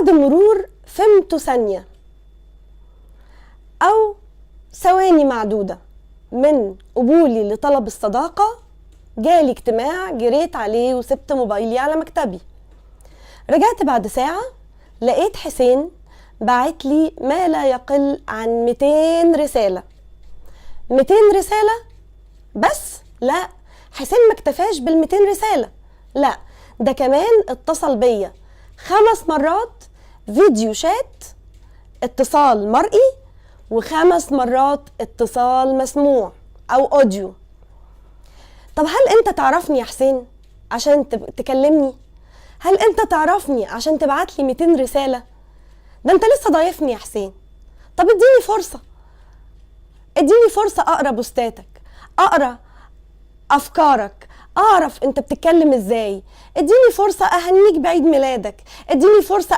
بعد مرور فيمتو ثانية أو ثواني معدودة من قبولي لطلب الصداقة، جالي اجتماع جريت عليه وسبت موبايلي على مكتبي. رجعت بعد ساعة لقيت حسين بعت لي ما لا يقل عن 200 رسالة. 200 رسالة بس؟ لا، حسين ما اكتفاش بال200 رسالة، لا ده كمان اتصل بيا 5 مرات فيديو شات، اتصال مرئي، و5 مرات اتصال مسموع او اوديو. طب هل انت تعرفني يا حسين عشان تكلمني؟ هل انت تعرفني عشان تبعت لي 200 رسالة؟ ده انت لسه ضايفني يا حسين. طب اديني فرصة، اديني فرصة اقرا بوستاتك، اقرا افكارك، اعرف انت بتتكلم ازاي. اديني فرصة اهنيك بعيد ميلادك، اديني فرصة